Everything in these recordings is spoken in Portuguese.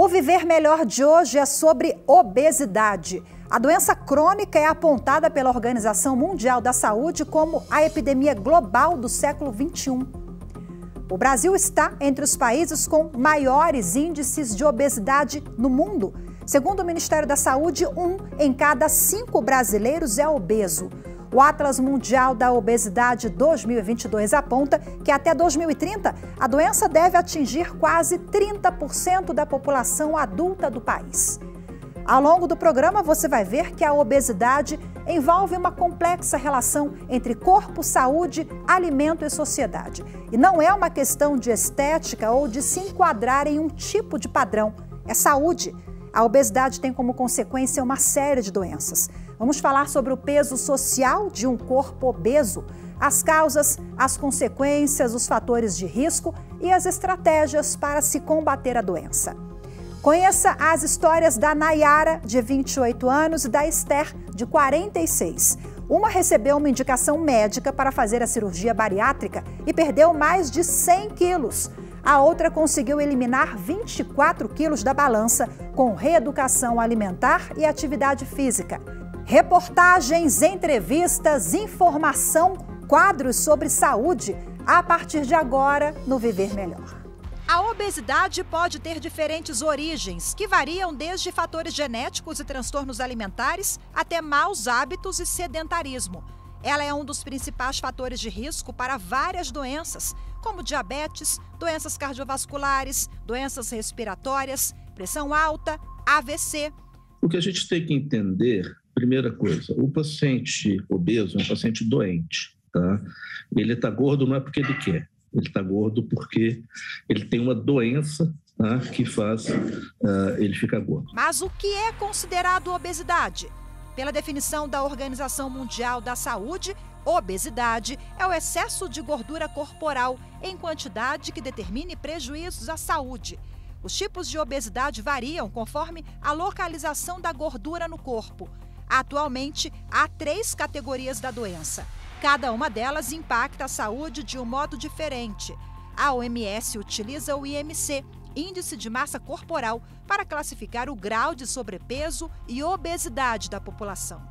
O Viver Melhor de hoje é sobre obesidade. A doença crônica é apontada pela Organização Mundial da Saúde como a epidemia global do século XXI. O Brasil está entre os países com maiores índices de obesidade no mundo. Segundo o Ministério da Saúde, 1 em cada 5 brasileiros é obeso. O Atlas Mundial da Obesidade 2022 aponta que até 2030 a doença deve atingir quase 30% da população adulta do país. Ao longo do programa você vai ver que a obesidade envolve uma complexa relação entre corpo, saúde, alimento e sociedade. E não é uma questão de estética ou de se enquadrar em um tipo de padrão, é saúde. A obesidade tem como consequência uma série de doenças. Vamos falar sobre o peso social de um corpo obeso, as causas, as consequências, os fatores de risco e as estratégias para se combater a doença. Conheça as histórias da Nayara, de 28 anos, e da Esther, de 46. Uma recebeu uma indicação médica para fazer a cirurgia bariátrica e perdeu mais de 100 quilos. A outra conseguiu eliminar 24 quilos da balança com reeducação alimentar e atividade física. Reportagens, entrevistas, informação, quadros sobre saúde, a partir de agora no Viver Melhor. A obesidade pode ter diferentes origens, que variam desde fatores genéticos e transtornos alimentares até maus hábitos e sedentarismo. Ela é um dos principais fatores de risco para várias doenças, como diabetes, doenças cardiovasculares, doenças respiratórias, pressão alta, AVC. O que a gente tem que entender, primeira coisa, o paciente obeso é um paciente doente, tá? Ele está gordo não é porque ele quer, ele está gordo porque ele tem uma doença, tá, que faz ele ficar gordo. Mas o que é considerado obesidade? Pela definição da Organização Mundial da Saúde, obesidade é o excesso de gordura corporal em quantidade que determine prejuízos à saúde. Os tipos de obesidade variam conforme a localização da gordura no corpo. Atualmente, há 3 categorias da doença. Cada uma delas impacta a saúde de um modo diferente. A OMS utiliza o IMC, Índice de Massa Corporal, para classificar o grau de sobrepeso e obesidade da população.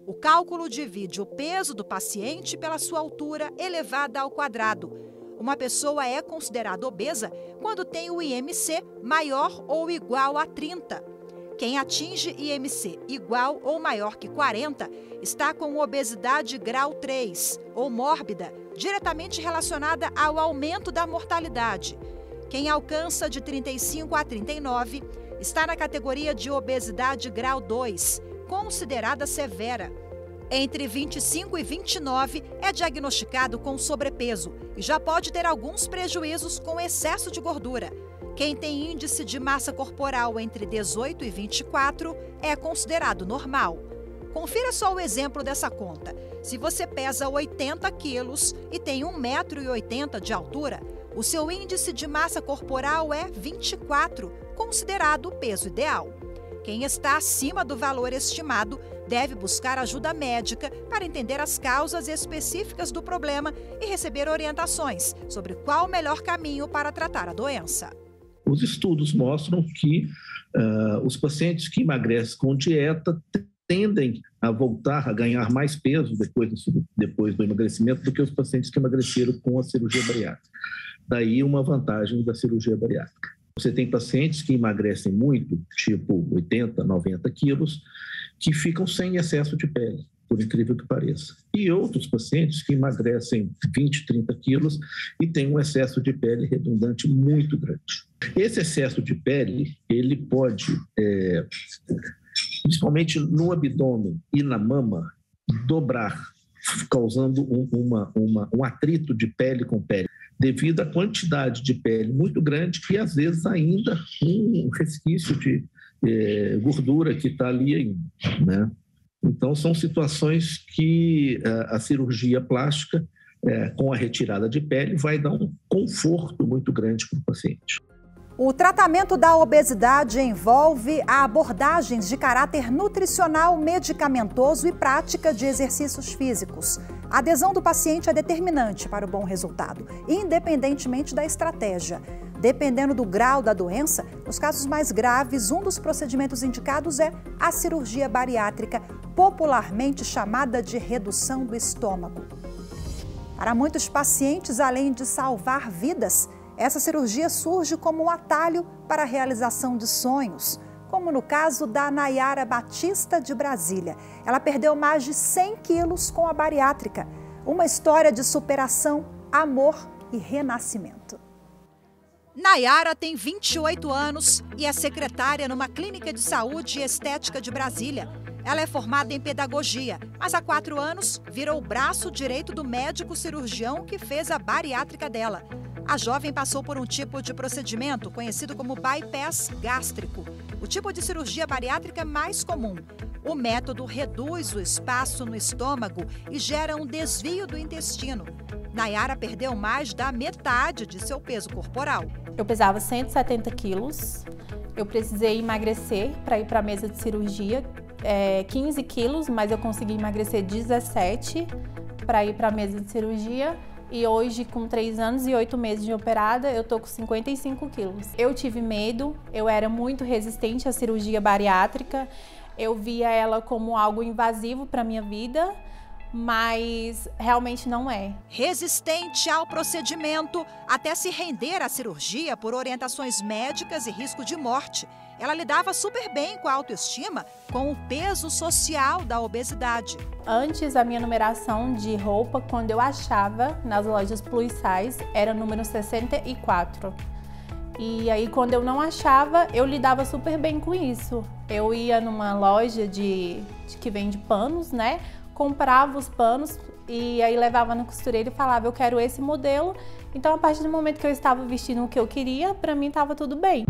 O cálculo divide o peso do paciente pela sua altura elevada ao quadrado. Uma pessoa é considerada obesa quando tem o IMC maior ou igual a 30. Quem atinge IMC igual ou maior que 40 está com obesidade grau 3, ou mórbida, diretamente relacionada ao aumento da mortalidade. Quem alcança de 35 a 39 está na categoria de obesidade grau 2, considerada severa. Entre 25 e 29 é diagnosticado com sobrepeso e já pode ter alguns prejuízos com excesso de gordura. Quem tem índice de massa corporal entre 18 e 24 é considerado normal. Confira só o exemplo dessa conta. Se você pesa 80 quilos e tem 1,80 m de altura, o seu índice de massa corporal é 24, considerado o peso ideal. Quem está acima do valor estimado deve buscar ajuda médica para entender as causas específicas do problema e receber orientações sobre qual o melhor caminho para tratar a doença. Os estudos mostram que os pacientes que emagrecem com dieta tendem a voltar a ganhar mais peso depois do emagrecimento do que os pacientes que emagreceram com a cirurgia bariátrica. Daí uma vantagem da cirurgia bariátrica. Você tem pacientes que emagrecem muito, tipo 80, 90 quilos, que ficam sem excesso de pele, por incrível que pareça. E outros pacientes que emagrecem 20, 30 quilos e têm um excesso de pele redundante muito grande. Esse excesso de pele, ele pode, principalmente no abdômen e na mama, dobrar, causando um atrito de pele com pele, devido à quantidade de pele muito grande e, às vezes, ainda um resquício de gordura que está ali ainda, né? Então, são situações que a cirurgia plástica, com a retirada de pele, vai dar um conforto muito grande para o paciente. O tratamento da obesidade envolve abordagens de caráter nutricional, medicamentoso e prática de exercícios físicos. A adesão do paciente é determinante para o bom resultado, independentemente da estratégia. Dependendo do grau da doença, nos casos mais graves, um dos procedimentos indicados é a cirurgia bariátrica, popularmente chamada de redução do estômago. Para muitos pacientes, além de salvar vidas, essa cirurgia surge como um atalho para a realização de sonhos, como no caso da Nayara Batista, de Brasília. Ela perdeu mais de 100 quilos com a bariátrica. Uma história de superação, amor e renascimento. Nayara tem 28 anos e é secretária numa clínica de saúde e estética de Brasília. Ela é formada em pedagogia, mas há 4 anos virou o braço direito do médico cirurgião que fez a bariátrica dela. A jovem passou por um tipo de procedimento conhecido como bypass gástrico, o tipo de cirurgia bariátrica mais comum. O método reduz o espaço no estômago e gera um desvio do intestino. Nayara perdeu mais da metade de seu peso corporal. Eu pesava 170 quilos, eu precisei emagrecer para ir para a mesa de cirurgia, 15 quilos, mas eu consegui emagrecer 17 para ir para a mesa de cirurgia. E hoje, com 3 anos e 8 meses de operada, eu tô com 55 quilos. Eu tive medo, eu era muito resistente à cirurgia bariátrica, eu via ela como algo invasivo para minha vida, mas realmente não é. Resistente ao procedimento, até se render à cirurgia por orientações médicas e risco de morte. Ela lidava super bem com a autoestima, com o peso social da obesidade. Antes, a minha numeração de roupa, quando eu achava nas lojas plus size, era número 64. E aí, quando eu não achava, eu lidava super bem com isso. Eu ia numa loja que vende panos, né? Comprava os panos e aí levava na costureira e falava, eu quero esse modelo. Então, a partir do momento que eu estava vestindo o que eu queria, para mim estava tudo bem.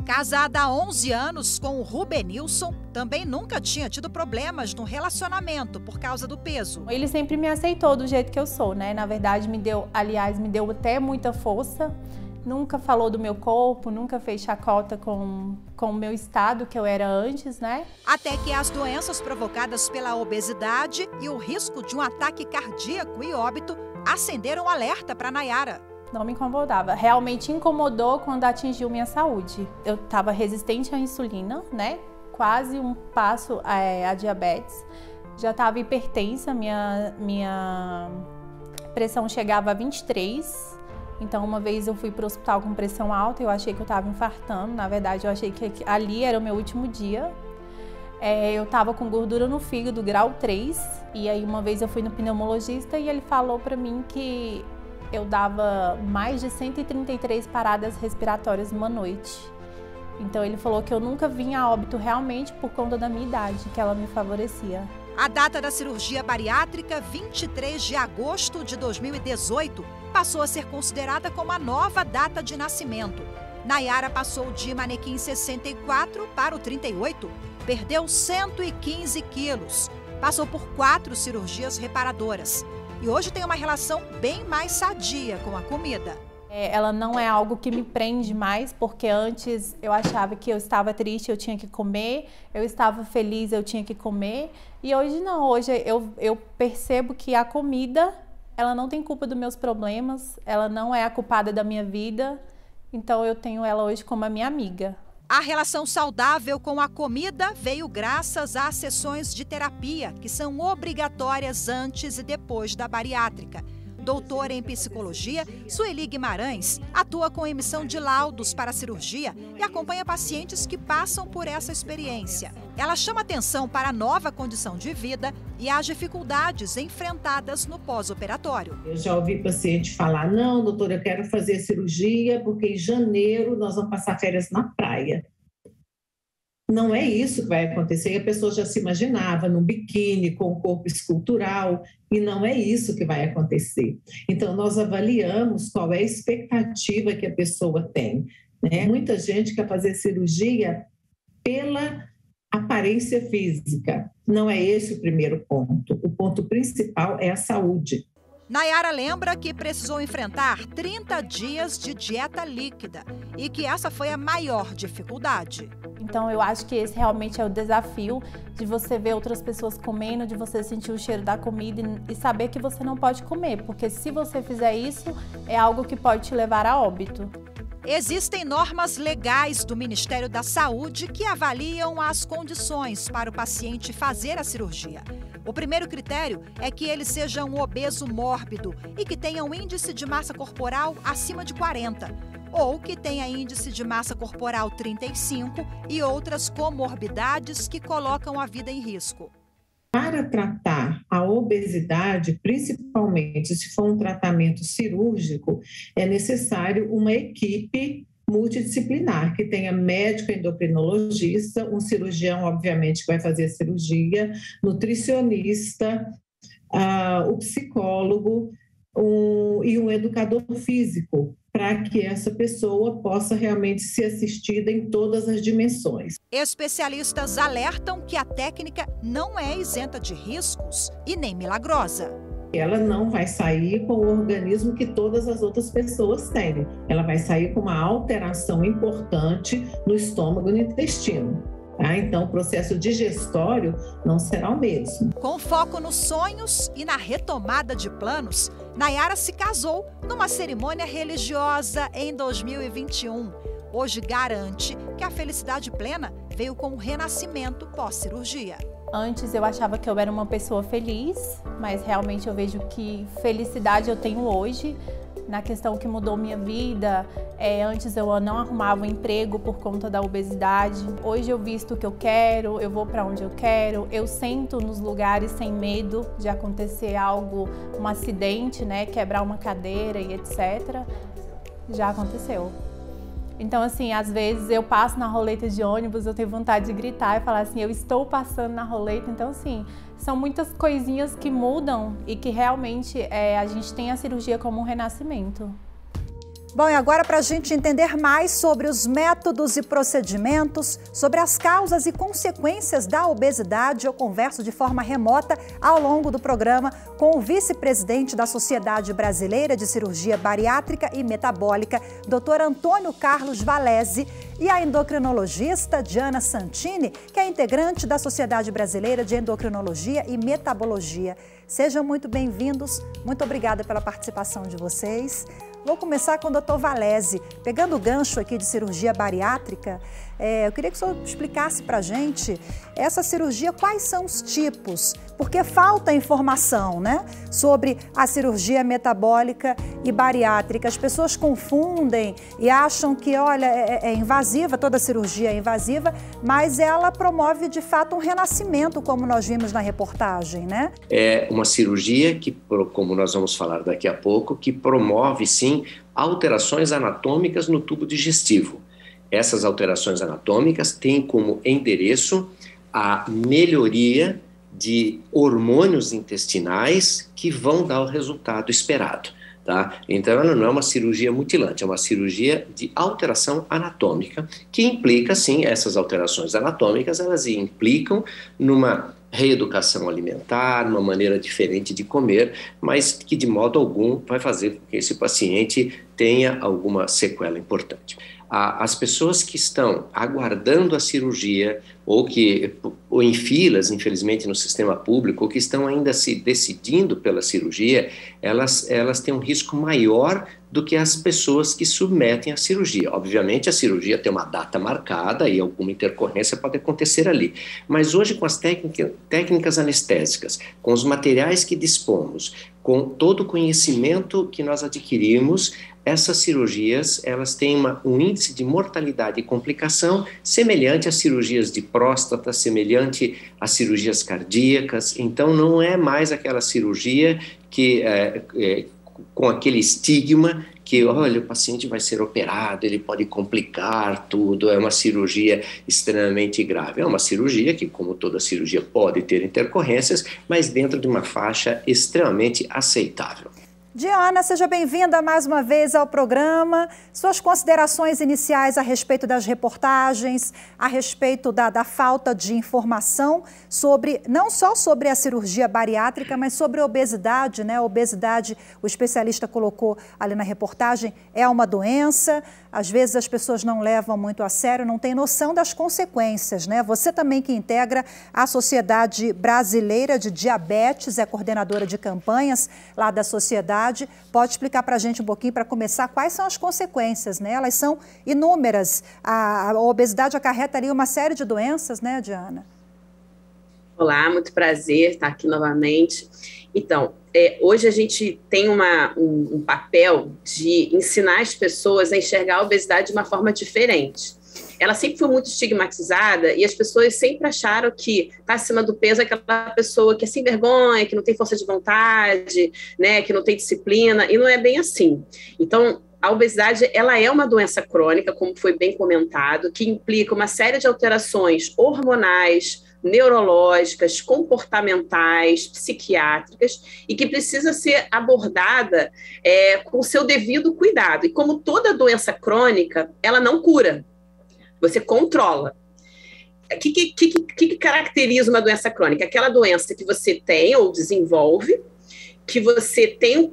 Casada há 11 anos com o Rubenilson, também nunca tinha tido problemas no relacionamento por causa do peso. Ele sempre me aceitou do jeito que eu sou, né? Na verdade, me deu até muita força. Nunca falou do meu corpo, nunca fez chacota com o meu estado que eu era antes, né? Até que as doenças provocadas pela obesidade e o risco de um ataque cardíaco e óbito acenderam um alerta para Nayara. Não me incomodava. Realmente incomodou quando atingiu minha saúde. Eu estava resistente à insulina, né? Quase um passo a diabetes. Já estava hipertensa, minha pressão chegava a 23. Então, uma vez eu fui para o hospital com pressão alta, eu achei que eu estava infartando. Na verdade, eu achei que ali era o meu último dia. Eu estava com gordura no fígado, grau 3. E aí, uma vez eu fui no pneumologista e ele falou para mim que eu dava mais de 133 paradas respiratórias numa noite. Então, ele falou que eu nunca vinha a óbito realmente por conta da minha idade, que ela me favorecia. A data da cirurgia bariátrica, 23 de agosto de 2018, passou a ser considerada como a nova data de nascimento. Nayara passou de manequim 64 para o 38, perdeu 115 quilos, passou por 4 cirurgias reparadoras e hoje tem uma relação bem mais sadia com a comida. Ela não é algo que me prende mais, porque antes eu achava que eu estava triste, eu tinha que comer, eu estava feliz, eu tinha que comer. E hoje não, hoje eu percebo que a comida, ela não tem culpa dos meus problemas, ela não é a culpada da minha vida, então eu tenho ela hoje como a minha amiga. A relação saudável com a comida veio graças às sessões de terapia, que são obrigatórias antes e depois da bariátrica. Doutora em psicologia, Sueli Guimarães atua com emissão de laudos para a cirurgia e acompanha pacientes que passam por essa experiência. Ela chama atenção para a nova condição de vida e as dificuldades enfrentadas no pós-operatório. Eu já ouvi paciente falar, não, doutora, eu quero fazer cirurgia porque em janeiro nós vamos passar férias na praia. Não é isso que vai acontecer, a pessoa já se imaginava num biquíni, com o corpo escultural, e não é isso que vai acontecer. Então, nós avaliamos qual é a expectativa que a pessoa tem, né? Muita gente quer fazer cirurgia pela aparência física. Não é esse o primeiro ponto. O ponto principal é a saúde. Nayara lembra que precisou enfrentar 30 dias de dieta líquida e que essa foi a maior dificuldade. Então eu acho que esse realmente é o desafio de você ver outras pessoas comendo, de você sentir o cheiro da comida e saber que você não pode comer, porque se você fizer isso, é algo que pode te levar a óbito. Existem normas legais do Ministério da Saúde que avaliam as condições para o paciente fazer a cirurgia. O primeiro critério é que ele seja um obeso mórbido e que tenha um índice de massa corporal acima de 40, ou que tenha índice de massa corporal 35 e outras comorbidades que colocam a vida em risco. Para tratar a obesidade, principalmente se for um tratamento cirúrgico, é necessário uma equipe multidisciplinar, que tenha médico endocrinologista, um cirurgião, obviamente, que vai fazer a cirurgia, nutricionista, o psicólogo e um educador físico, para que essa pessoa possa realmente ser assistida em todas as dimensões. Especialistas alertam que a técnica não é isenta de riscos e nem milagrosa. Ela não vai sair com o organismo que todas as outras pessoas têm. Ela vai sair com uma alteração importante no estômago e no intestino. Então, o processo digestório não será o mesmo. Com foco nos sonhos e na retomada de planos, Nayara se casou numa cerimônia religiosa em 2021. Hoje garante que a felicidade plena veio com o renascimento pós-cirurgia. Antes eu achava que eu era uma pessoa feliz, mas realmente eu vejo que felicidade eu tenho hoje. Na questão que mudou minha vida, antes eu não arrumava um emprego por conta da obesidade. Hoje eu visto o que eu quero, eu vou para onde eu quero, eu sento nos lugares sem medo de acontecer algo, um acidente, né, quebrar uma cadeira e etc. Já aconteceu. Então, assim, às vezes eu passo na roleta de ônibus, eu tenho vontade de gritar e falar assim, eu estou passando na roleta. Então, assim, são muitas coisinhas que mudam e que realmente a gente tem a cirurgia como um renascimento. Bom, e agora para a gente entender mais sobre os métodos e procedimentos, sobre as causas e consequências da obesidade, eu converso de forma remota ao longo do programa com o vice-presidente da Sociedade Brasileira de Cirurgia Bariátrica e Metabólica, Dr. Antônio Carlos Valese, e a endocrinologista Diana Santini, que é integrante da Sociedade Brasileira de Endocrinologia e Metabologia. Sejam muito bem-vindos, muito obrigada pela participação de vocês. Vou começar com o Dr. Valese. Pegando o gancho aqui de cirurgia bariátrica, eu queria que o senhor explicasse para a gente essa cirurgia, quais são os tipos, porque falta informação, né, sobre a cirurgia metabólica e bariátrica. As pessoas confundem e acham que, olha, é invasiva, toda cirurgia é invasiva, mas ela promove, de fato, um renascimento, como nós vimos na reportagem, né? É uma cirurgia que, como nós vamos falar daqui a pouco, que promove, sim, alterações anatômicas no tubo digestivo. Essas alterações anatômicas têm como endereço a melhoria de hormônios intestinais que vão dar o resultado esperado. Tá? Então, ela não é uma cirurgia mutilante, é uma cirurgia de alteração anatômica, que implica, sim, essas alterações anatômicas, elas implicam numa reeducação alimentar, numa maneira diferente de comer, mas que de modo algum vai fazer com que esse paciente tenha alguma sequela importante. As pessoas que estão aguardando a cirurgia ou em filas, infelizmente, no sistema público, ou que estão ainda se decidindo pela cirurgia, elas têm um risco maior do que as pessoas que submetem à cirurgia. Obviamente, a cirurgia tem uma data marcada e alguma intercorrência pode acontecer ali. Mas hoje, com as técnicas anestésicas, com os materiais que dispomos, com todo o conhecimento que nós adquirimos, essas cirurgias, elas têm um índice de mortalidade e complicação semelhante às cirurgias de próstata, semelhante às cirurgias cardíacas. Então, não é mais aquela cirurgia que com aquele estigma que, olha, o paciente vai ser operado, ele pode complicar tudo, é uma cirurgia extremamente grave. É uma cirurgia que, como toda cirurgia, pode ter intercorrências, mas dentro de uma faixa extremamente aceitável. Diana, seja bem-vinda mais uma vez ao programa. Suas considerações iniciais a respeito das reportagens, a respeito da falta de informação sobre, não só sobre a cirurgia bariátrica, mas sobre a obesidade, né? A obesidade, o especialista colocou ali na reportagem, é uma doença. às vezes as pessoas não levam muito a sério, não têm noção das consequências, né? Você também que integra a Sociedade Brasileira de Diabetes, é coordenadora de campanhas lá da sociedade, pode explicar para a gente um pouquinho, para começar, quais são as consequências, né? Elas são inúmeras, a obesidade acarreta ali uma série de doenças, né, Diana? Olá, muito prazer estar aqui novamente. Então, hoje a gente tem um papel de ensinar as pessoas a enxergar a obesidade de uma forma diferente. Ela sempre foi muito estigmatizada e as pessoas sempre acharam que está acima do peso aquela pessoa que é sem vergonha, que não tem força de vontade, né, que não tem disciplina, e não é bem assim. Então, a obesidade, ela é uma doença crônica, como foi bem comentado, que implica uma série de alterações hormonais, neurológicas, comportamentais, psiquiátricas, e que precisa ser abordada com o seu devido cuidado. E como toda doença crônica, ela não cura, você controla. O que caracteriza uma doença crônica? Aquela doença que você tem ou desenvolve, que você tem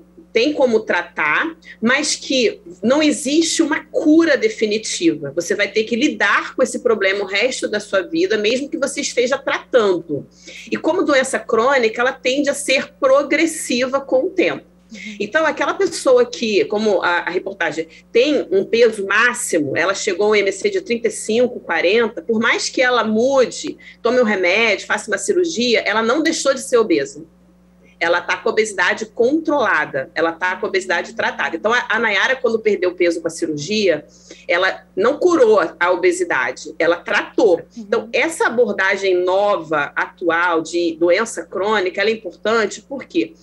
como tratar, mas que não existe uma cura definitiva. Você vai ter que lidar com esse problema o resto da sua vida, mesmo que você esteja tratando. E como doença crônica, ela tende a ser progressiva com o tempo. Então, aquela pessoa que, como a reportagem, tem um peso máximo, ela chegou a um IMC de 35, 40, por mais que ela mude, tome um remédio, faça uma cirurgia, ela não deixou de ser obesa. Ela está com obesidade controlada, ela está com obesidade tratada. Então, a Nayara, quando perdeu peso com a cirurgia, ela não curou a obesidade, ela tratou. Então, essa abordagem nova, atual, de doença crônica, ela é importante porque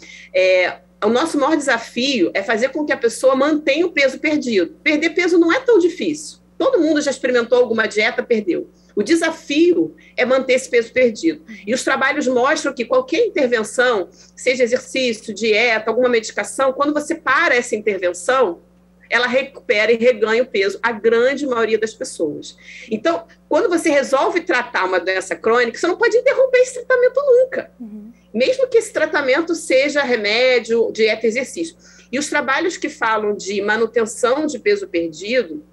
o nosso maior desafio é fazer com que a pessoa mantenha o peso perdido. Perder peso não é tão difícil. Todo mundo já experimentou alguma dieta, perdeu. O desafio é manter esse peso perdido. E os trabalhos mostram que qualquer intervenção, seja exercício, dieta, alguma medicação, quando você para essa intervenção, ela recupera e reganha o peso, a grande maioria das pessoas. Então, quando você resolve tratar uma doença crônica, você não pode interromper esse tratamento nunca. Mesmo que esse tratamento seja remédio, dieta, exercício. E os trabalhos que falam de manutenção de peso perdido,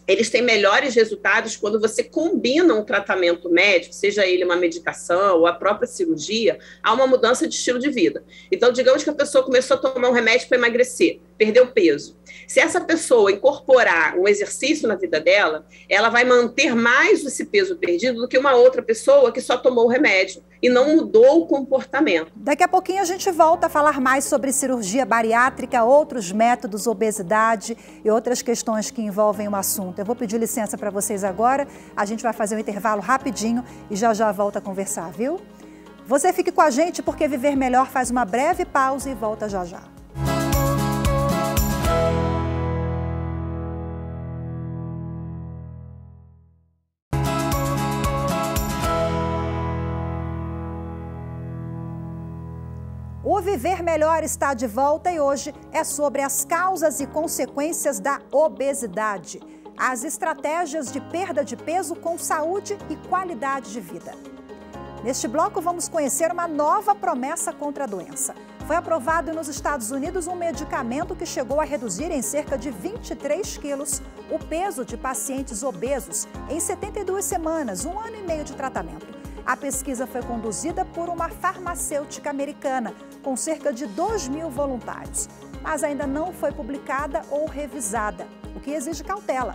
eles têm melhores resultados quando você combina um tratamento médico, seja ele uma medicação ou a própria cirurgia, a uma mudança de estilo de vida. Então, digamos que a pessoa começou a tomar um remédio para emagrecer, perdeu peso. Se essa pessoa incorporar um exercício na vida dela, ela vai manter mais esse peso perdido do que uma outra pessoa que só tomou o remédio e não mudou o comportamento. Daqui a pouquinho a gente volta a falar mais sobre cirurgia bariátrica, outros métodos, obesidade e outras questões que envolvem o assunto. Eu vou pedir licença para vocês agora, a gente vai fazer um intervalo rapidinho e já volta a conversar, viu? Você fique com a gente porque Viver Melhor faz uma breve pausa e volta já. O Viver Melhor está de volta e hoje é sobre as causas e consequências da obesidade, as estratégias de perda de peso com saúde e qualidade de vida. Neste bloco vamos conhecer uma nova promessa contra a doença. Foi aprovado nos Estados Unidos um medicamento que chegou a reduzir em cerca de 23 quilos o peso de pacientes obesos em 72 semanas, 1 ano e meio de tratamento. A pesquisa foi conduzida por uma farmacêutica americana, com cerca de 2.000 voluntários, mas ainda não foi publicada ou revisada, o que exige cautela.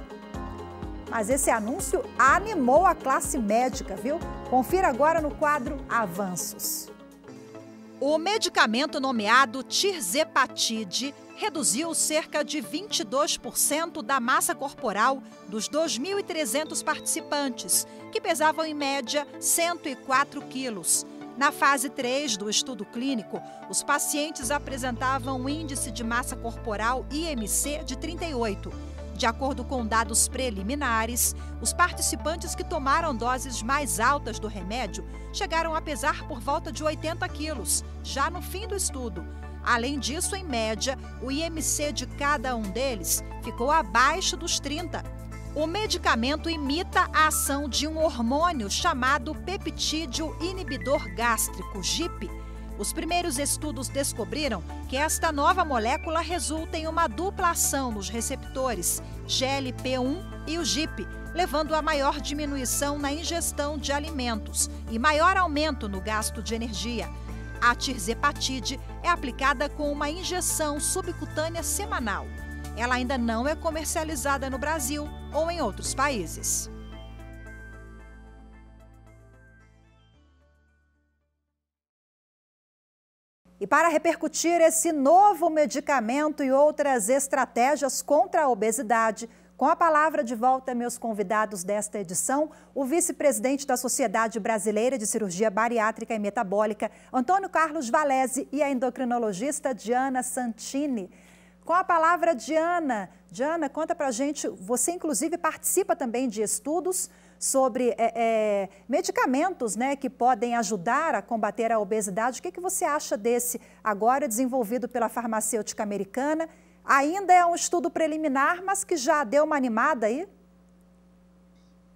Mas esse anúncio animou a classe médica, viu? Confira agora no quadro Avanços. O medicamento nomeado tirzepatide reduziu cerca de 22% da massa corporal dos 2.300 participantes, que pesavam em média 104 quilos. Na fase 3 do estudo clínico, os pacientes apresentavam um índice de massa corporal IMC de 38. De acordo com dados preliminares, os participantes que tomaram doses mais altas do remédio chegaram a pesar por volta de 80 quilos, já no fim do estudo. Além disso, em média, o IMC de cada um deles ficou abaixo dos 30. O medicamento imita a ação de um hormônio chamado peptídeo inibidor gástrico, GIP. Os primeiros estudos descobriram que esta nova molécula resulta em uma dupla ação nos receptores GLP-1 e o GIP, levando a maior diminuição na ingestão de alimentos e maior aumento no gasto de energia. A tirzepatide é aplicada com uma injeção subcutânea semanal. Ela ainda não é comercializada no Brasil ou em outros países. E para repercutir esse novo medicamento e outras estratégias contra a obesidade, com a palavra de volta, meus convidados desta edição, o vice-presidente da Sociedade Brasileira de Cirurgia Bariátrica e Metabólica, Antônio Carlos Valese, e a endocrinologista Diana Santini. Com a palavra, Diana. Diana, conta pra gente, você inclusive participa também de estudos sobre medicamentos, né, que podem ajudar a combater a obesidade. O que você acha desse agora desenvolvido pela farmacêutica americana? Ainda é um estudo preliminar, mas que já deu uma animada aí?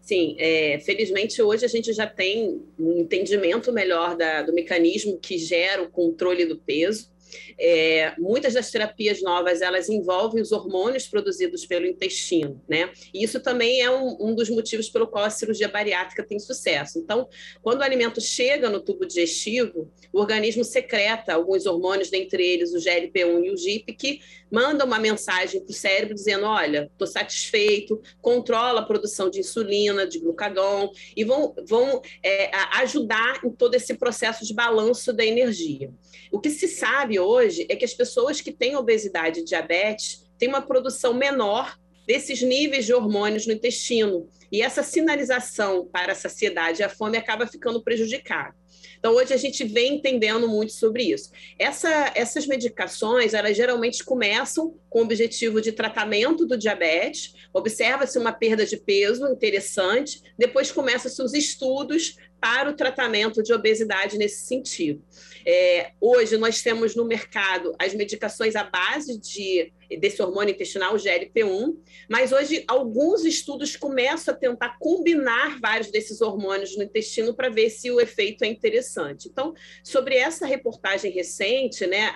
Sim, felizmente hoje a gente já tem um entendimento melhor do mecanismo que gera o controle do peso. Muitas das terapias novas, elas envolvem os hormônios produzidos pelo intestino, né? E isso também é um dos motivos pelo qual a cirurgia bariátrica tem sucesso. Então, quando o alimento chega no tubo digestivo, o organismo secreta alguns hormônios, dentre eles o GLP-1 e o GIP, que mandam uma mensagem para o cérebro dizendo, olha, estou satisfeito, controla a produção de insulina, de glucagon, e vão ajudar em todo esse processo de balanço da energia. O que se sabe hoje é que as pessoas que têm obesidade e diabetes têm uma produção menor desses níveis de hormônios no intestino. E essa sinalização para a saciedade e a fome acaba ficando prejudicada. Então, hoje a gente vem entendendo muito sobre isso. Essas medicações, elas geralmente começam com o objetivo de tratamento do diabetes, observa-se uma perda de peso interessante, depois começam-se os estudos para o tratamento de obesidade nesse sentido. Hoje nós temos no mercado as medicações à base desse hormônio intestinal, o GLP-1, mas hoje alguns estudos começam a tentar combinar vários desses hormônios no intestino para ver se o efeito é interessante. Então, sobre essa reportagem recente, né,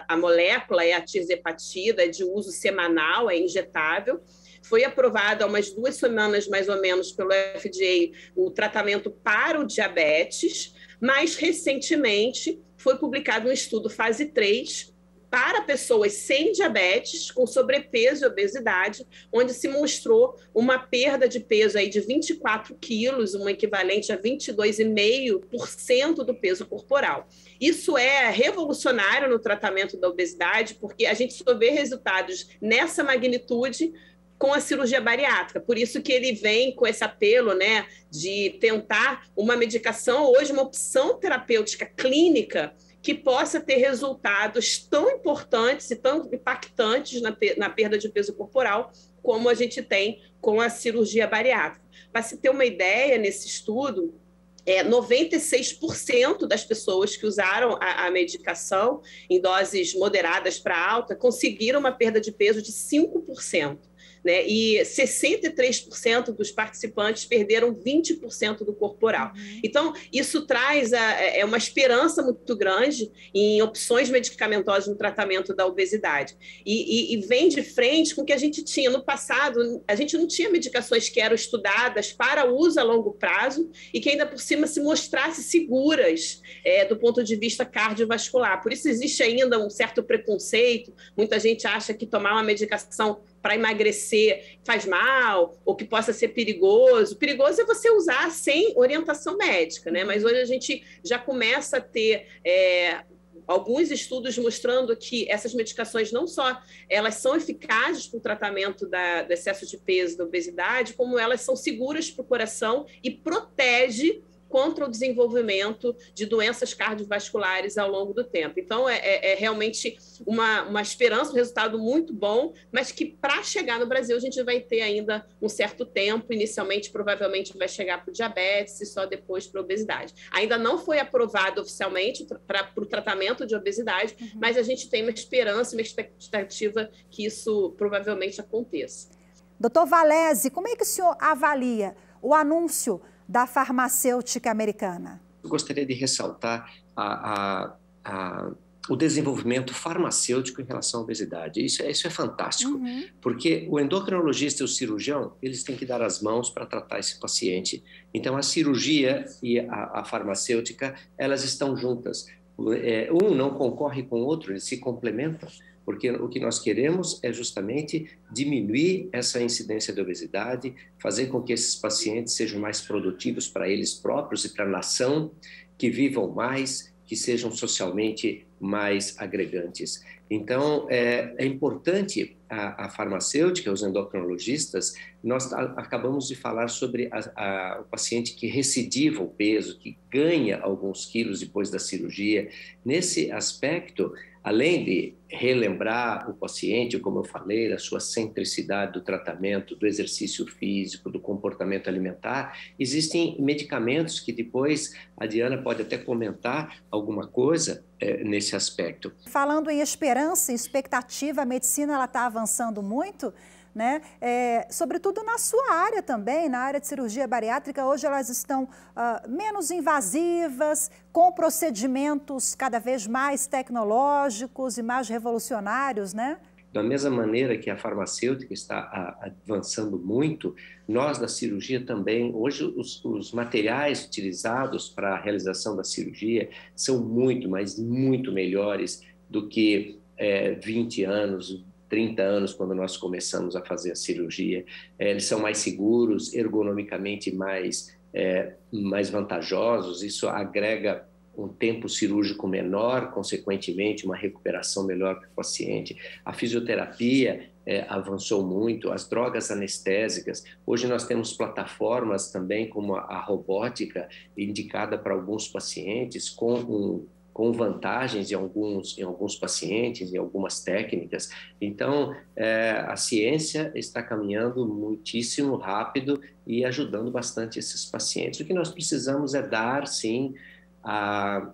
a molécula é a tirzepatida, é de uso semanal, é injetável. Foi aprovado há umas 2 semanas, mais ou menos, pelo FDA, o tratamento para o diabetes, mas, recentemente, foi publicado um estudo fase 3 para pessoas sem diabetes, com sobrepeso e obesidade, onde se mostrou uma perda de peso aí de 24 quilos, um equivalente a 22,5% do peso corporal. Isso é revolucionário no tratamento da obesidade, porque a gente só vê resultados nessa magnitude com a cirurgia bariátrica. Por isso que ele vem com esse apelo, né, de tentar uma medicação, hoje uma opção terapêutica clínica que possa ter resultados tão importantes e tão impactantes na perda de peso corporal como a gente tem com a cirurgia bariátrica. Para se ter uma ideia, nesse estudo, 96% das pessoas que usaram a medicação em doses moderadas para alta conseguiram uma perda de peso de 5%. Né? E 63% dos participantes perderam 20% do corporal. Então, isso traz uma esperança muito grande em opções medicamentosas no tratamento da obesidade. E vem de frente com o que a gente tinha no passado. A gente não tinha medicações que eram estudadas para uso a longo prazo e que ainda por cima se mostrassem seguras do ponto de vista cardiovascular. Por isso existe ainda um certo preconceito. Muita gente acha que tomar uma medicação para emagrecer faz mal, ou que possa ser perigoso. Perigoso é você usar sem orientação médica, né? Mas hoje a gente já começa a ter alguns estudos mostrando que essas medicações não só elas são eficazes para o tratamento do excesso de peso, da obesidade, como elas são seguras para o coração e protege contra o desenvolvimento de doenças cardiovasculares ao longo do tempo. Então, é realmente uma esperança, um resultado muito bom, mas que para chegar no Brasil a gente vai ter ainda um certo tempo. Inicialmente, provavelmente, vai chegar para o diabetes e só depois para a obesidade. Ainda não foi aprovado oficialmente para o tratamento de obesidade, mas a gente tem uma esperança, uma expectativa que isso provavelmente aconteça. Doutor Valese, como é que o senhor avalia o anúncio da farmacêutica americana? Eu gostaria de ressaltar a o desenvolvimento farmacêutico em relação à obesidade. Isso é fantástico, porque o endocrinologista e o cirurgião, eles têm que dar as mãos para tratar esse paciente. Então, a cirurgia e a farmacêutica, elas estão juntas. Um não concorre com o outro, eles se complementam, porque o que nós queremos é justamente diminuir essa incidência de obesidade, fazer com que esses pacientes sejam mais produtivos para eles próprios e para a nação, que vivam mais, que sejam socialmente mais agregantes. Então, é importante a farmacêutica, os endocrinologistas, nós acabamos de falar sobre o paciente que recidiva o peso, que ganha alguns quilos depois da cirurgia. Nesse aspecto, além de relembrar o paciente, como eu falei, da sua centricidade do tratamento, do exercício físico, do comportamento alimentar, existem medicamentos que depois a Diana pode até comentar alguma coisa nesse aspecto. Falando em esperança e expectativa, a medicina está avançando muito, né? Sobretudo na sua área também, na área de cirurgia bariátrica. Hoje elas estão menos invasivas, com procedimentos cada vez mais tecnológicos e mais revolucionários, né? Da mesma maneira que a farmacêutica está avançando muito, nós da cirurgia também, hoje os materiais utilizados para a realização da cirurgia são muito, mas muito melhores do que 20 anos, 30 anos, quando nós começamos a fazer a cirurgia. Eles são mais seguros, ergonomicamente mais vantajosos, isso agrega um tempo cirúrgico menor, consequentemente uma recuperação melhor para o paciente. A fisioterapia avançou muito, as drogas anestésicas. Hoje nós temos plataformas também como a robótica, indicada para alguns pacientes, com vantagens em alguns pacientes, em algumas técnicas. Então, a ciência está caminhando muitíssimo rápido e ajudando bastante esses pacientes. O que nós precisamos é dar, sim, a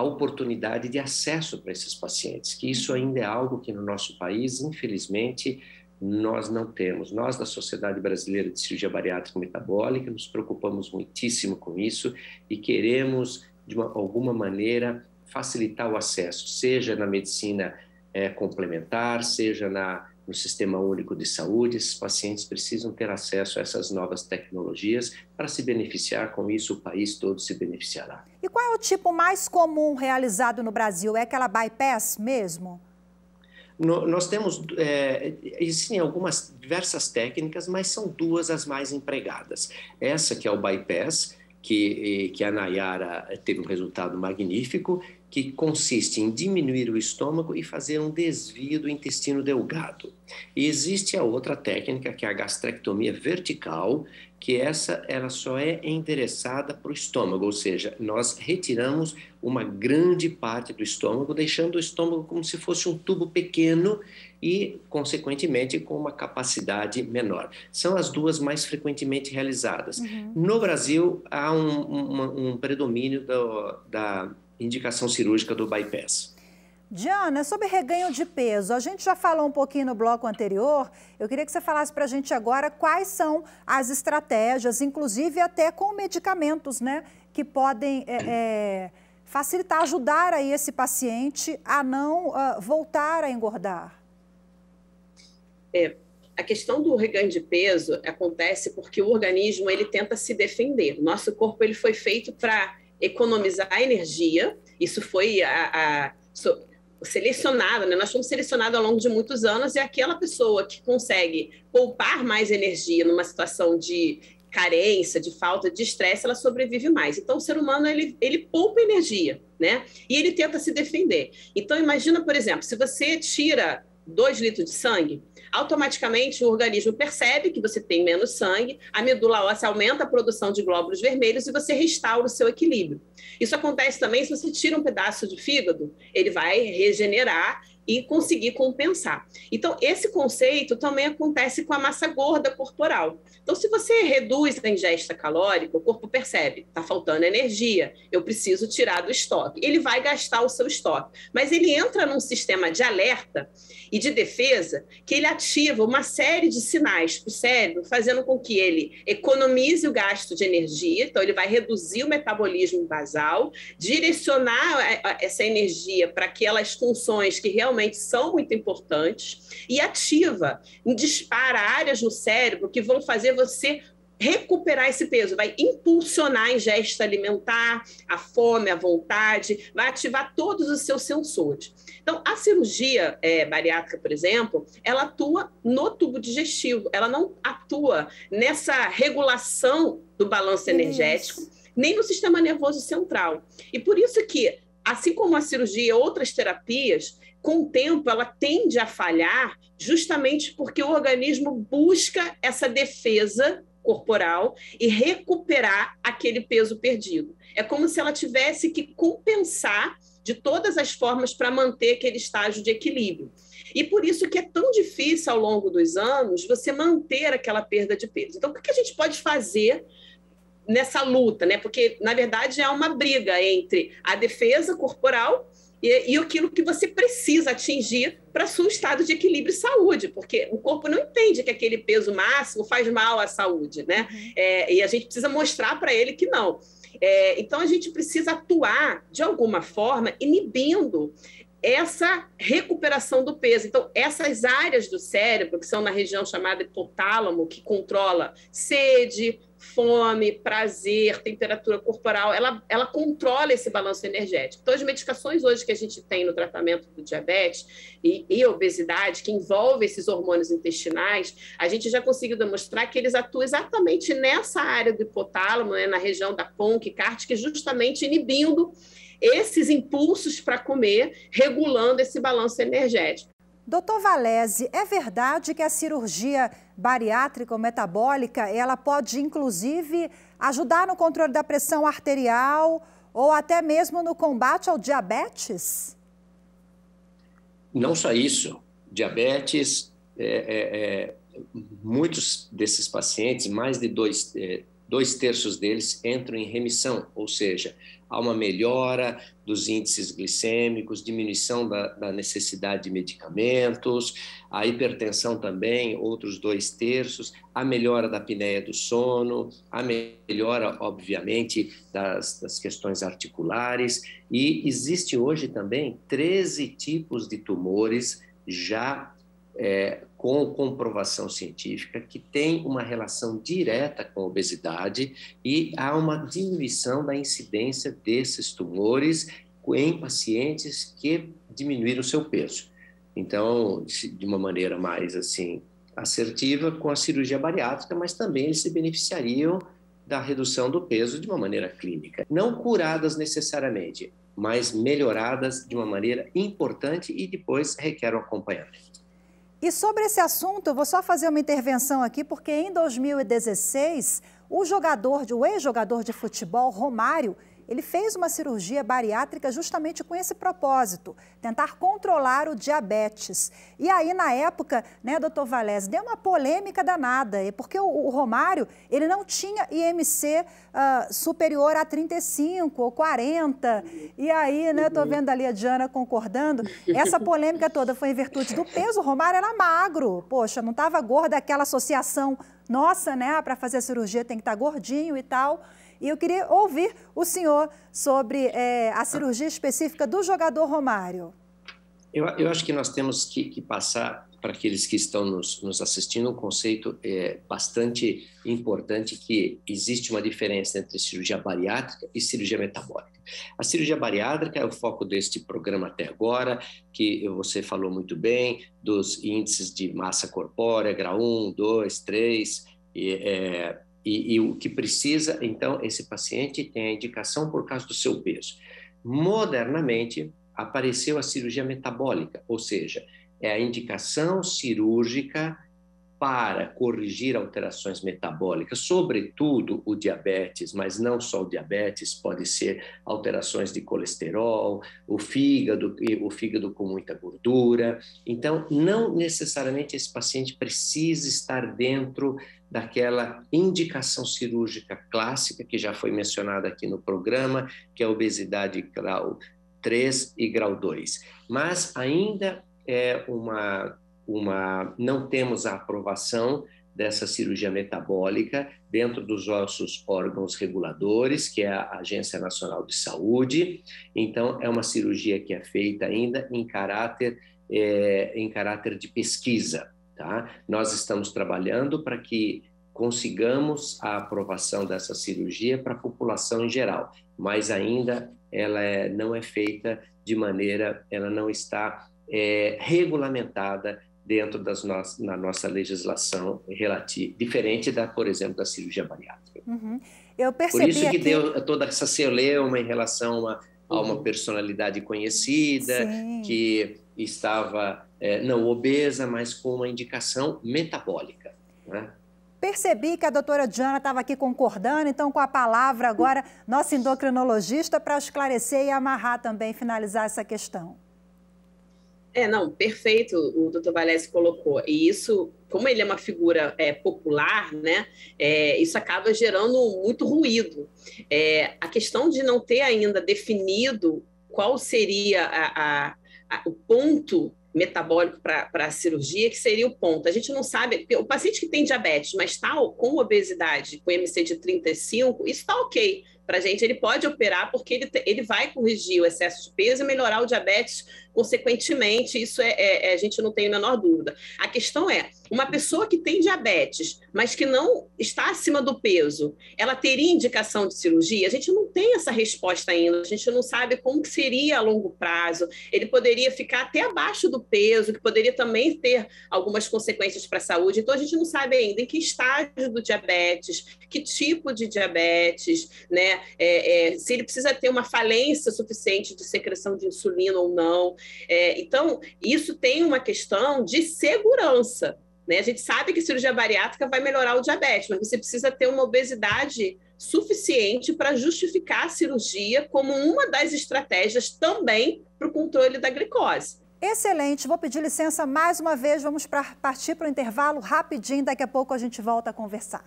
oportunidade de acesso para esses pacientes, que isso ainda é algo que no nosso país, infelizmente, nós não temos. Nós, da Sociedade Brasileira de Cirurgia Bariátrica e Metabólica, nos preocupamos muitíssimo com isso e queremos, de alguma maneira, facilitar o acesso, seja na medicina complementar, seja no Sistema Único de Saúde. Esses pacientes precisam ter acesso a essas novas tecnologias para se beneficiar. Com isso, o país todo se beneficiará. E qual é o tipo mais comum realizado no Brasil? É aquela bypass mesmo? Nós temos, existem diversas técnicas, mas são duas as mais empregadas. Essa que é o bypass, que a Nayara teve um resultado magnífico, que consiste em diminuir o estômago e fazer um desvio do intestino delgado. E existe a outra técnica, que é a gastrectomia vertical, que ela só é endereçada para o estômago, ou seja, nós retiramos uma grande parte do estômago, deixando o estômago como se fosse um tubo pequeno e, consequentemente, com uma capacidade menor. São as duas mais frequentemente realizadas. No Brasil, há um predomínio da indicação cirúrgica do bypass. Diana, sobre reganho de peso, a gente já falou um pouquinho no bloco anterior, eu queria que você falasse para a gente agora quais são as estratégias, inclusive até com medicamentos, né, que podem facilitar, ajudar aí esse paciente a não voltar a engordar. A questão do reganho de peso acontece porque o organismo ele tenta se defender. O nosso corpo ele foi feito para economizar energia, isso foi selecionado, né? Nós fomos selecionados ao longo de muitos anos, e aquela pessoa que consegue poupar mais energia numa situação de carência, de falta de estresse, ela sobrevive mais. Então, o ser humano, ele poupa energia, né? E ele tenta se defender. Então, imagina, por exemplo, se você tira 2 litros de sangue, automaticamente o organismo percebe que você tem menos sangue, a medula óssea aumenta a produção de glóbulos vermelhos e você restaura o seu equilíbrio. Isso acontece também se você tira um pedaço de fígado, ele vai regenerar e conseguir compensar. Então, esse conceito também acontece com a massa gorda corporal. Então, se você reduz a ingesta calórica, o corpo percebe, está faltando energia, eu preciso tirar do estoque. Ele vai gastar o seu estoque, mas ele entra num sistema de alerta e de defesa que ele ativa uma série de sinais para o cérebro, fazendo com que ele economize o gasto de energia, então ele vai reduzir o metabolismo basal, direcionar essa energia para aquelas funções que realmente são muito importantes e ativa, dispara áreas no cérebro que vão fazer você recuperar esse peso, vai impulsionar a ingesta alimentar, a fome, a vontade, vai ativar todos os seus sensores. Então, a cirurgia bariátrica, por exemplo, ela atua no tubo digestivo, ela não atua nessa regulação do balanço energético, nem no sistema nervoso central. E por isso que, assim como a cirurgia e outras terapias, com o tempo ela tende a falhar justamente porque o organismo busca essa defesa corporal e recuperar aquele peso perdido. É como se ela tivesse que compensar de todas as formas para manter aquele estágio de equilíbrio. E por isso que é tão difícil ao longo dos anos você manter aquela perda de peso. Então, o que a gente pode fazer nessa luta, né? Porque, na verdade, é uma briga entre a defesa corporal e aquilo que você precisa atingir para seu estado de equilíbrio e saúde, porque o corpo não entende que aquele peso máximo faz mal à saúde, né? E a gente precisa mostrar para ele que não. Então, a gente precisa atuar, de alguma forma, inibindo essa recuperação do peso. Então, essas áreas do cérebro, que são na região chamada hipotálamo, que controla sede, fome, prazer, temperatura corporal, ela controla esse balanço energético. Então, as medicações hoje que a gente tem no tratamento do diabetes e obesidade, que envolve esses hormônios intestinais, a gente já conseguiu demonstrar que eles atuam exatamente nessa área do hipotálamo, né, na região da PONC, CART, justamente inibindo esses impulsos para comer, regulando esse balanço energético. Doutor Valese, é verdade que a cirurgia bariátrica ou metabólica, ela pode, inclusive, ajudar no controle da pressão arterial ou até mesmo no combate ao diabetes? Não só isso. Diabetes, muitos desses pacientes, mais de 2/3 deles entram em remissão, ou seja, há uma melhora dos índices glicêmicos, diminuição da necessidade de medicamentos, a hipertensão também, outros 2/3, a melhora da apneia do sono, a melhora, obviamente, das questões articulares, e existe hoje também 13 tipos de tumores já com comprovação científica que tem uma relação direta com a obesidade e há uma diminuição da incidência desses tumores em pacientes que diminuíram o seu peso. Então, de uma maneira mais assim assertiva com a cirurgia bariátrica, mas também eles se beneficiariam da redução do peso de uma maneira clínica. Não curadas necessariamente, mas melhoradas de uma maneira importante e depois requer um acompanhamento. E sobre esse assunto, eu vou só fazer uma intervenção aqui, porque em 2016, o ex-jogador de futebol, Romário, ele fez uma cirurgia bariátrica justamente com esse propósito, tentar controlar o diabetes. E aí, na época, né, doutor Valese, deu uma polêmica danada, porque o Romário, ele não tinha IMC superior a 35 ou 40. E aí, né, tô vendo ali a Diana concordando, essa polêmica toda foi em virtude do peso. O Romário era magro, poxa, não estava gordo, aquela associação nossa, né, para fazer a cirurgia tem que estar gordinho e tal. E eu queria ouvir o senhor sobre a cirurgia específica do jogador Romário. Eu acho que nós temos que passar para aqueles que estão nos assistindo um conceito bastante importante, que existe uma diferença entre cirurgia bariátrica e cirurgia metabólica. A cirurgia bariátrica é o foco deste programa até agora, que você falou muito bem, dos índices de massa corpórea, grau 1, 2, 3, e o que precisa, então, esse paciente tem a indicação por causa do seu peso. Modernamente, apareceu a cirurgia metabólica, ou seja, é a indicação cirúrgica para corrigir alterações metabólicas, sobretudo o diabetes, mas não só o diabetes, pode ser alterações de colesterol, o fígado com muita gordura. Então, não necessariamente esse paciente precisa estar dentro daquela indicação cirúrgica clássica, que já foi mencionada aqui no programa, que é a obesidade grau 3 e grau 2. Mas ainda é não temos a aprovação dessa cirurgia metabólica dentro dos nossos órgãos reguladores, que é a Agência Nacional de Saúde. Então, é uma cirurgia que é feita ainda em caráter de pesquisa. Tá? Nós estamos trabalhando para que consigamos a aprovação dessa cirurgia para a população em geral, mas ainda ela não é feita ela não está regulamentada dentro na nossa legislação relativa, diferente por exemplo, da cirurgia bariátrica. Uhum. Eu percebi Por isso que deu toda essa celeuma em relação a uma personalidade conhecida, sim, que estava não obesa, mas com uma indicação metabólica, né? Percebi que a doutora Diana estava aqui concordando, então com a palavra agora, nossa endocrinologista, para esclarecer e amarrar também, finalizar essa questão. Não, perfeito, o doutor Valese colocou. E isso, como ele é uma figura popular, né, isso acaba gerando muito ruído. A questão de não ter ainda definido qual seria o ponto metabólico para a cirurgia, que seria o ponto. A gente não sabe, o paciente que tem diabetes, mas está com obesidade, com MC de 35, isso está ok. Para a gente, ele pode operar porque ele vai corrigir o excesso de peso e melhorar o diabetes consequentemente, isso a gente não tem a menor dúvida. A questão é, uma pessoa que tem diabetes, mas que não está acima do peso, ela teria indicação de cirurgia? A gente não tem essa resposta ainda, a gente não sabe como que seria a longo prazo, ele poderia ficar até abaixo do peso, que poderia também ter algumas consequências para a saúde, então a gente não sabe ainda em que estágio do diabetes, que tipo de diabetes, né? Se ele precisa ter uma falência suficiente de secreção de insulina ou não. Então, isso tem uma questão de segurança, né? A gente sabe que cirurgia bariátrica vai melhorar o diabetes, mas você precisa ter uma obesidade suficiente para justificar a cirurgia como uma das estratégias também para o controle da glicose. Excelente, vou pedir licença mais uma vez, vamos partir para o intervalo rapidinho, daqui a pouco a gente volta a conversar.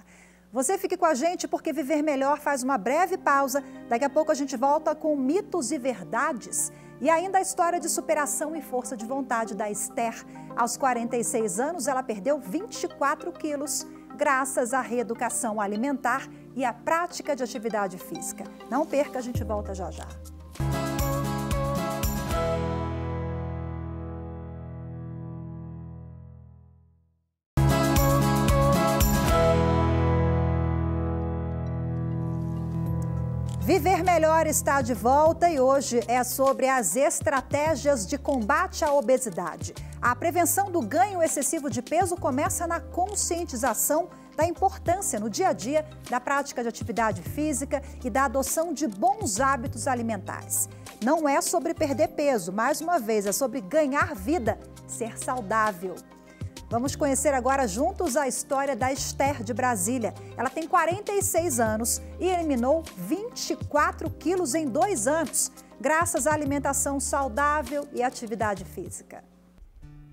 Você fique com a gente porque Viver Melhor faz uma breve pausa. Daqui a pouco a gente volta com mitos e verdades. E ainda a história de superação e força de vontade da Esther. Aos 46 anos, ela perdeu 24 quilos, graças à reeducação alimentar e à prática de atividade física. Não perca, a gente volta já já. Viver Melhor está de volta e hoje é sobre as estratégias de combate à obesidade. A prevenção do ganho excessivo de peso começa na conscientização da importância no dia a dia da prática de atividade física e da adoção de bons hábitos alimentares. Não é sobre perder peso, mais uma vez, é sobre ganhar vida, ser saudável. Vamos conhecer agora juntos a história da Esther de Brasília. Ela tem 46 anos e eliminou 24 quilos em 2 anos, graças à alimentação saudável e atividade física.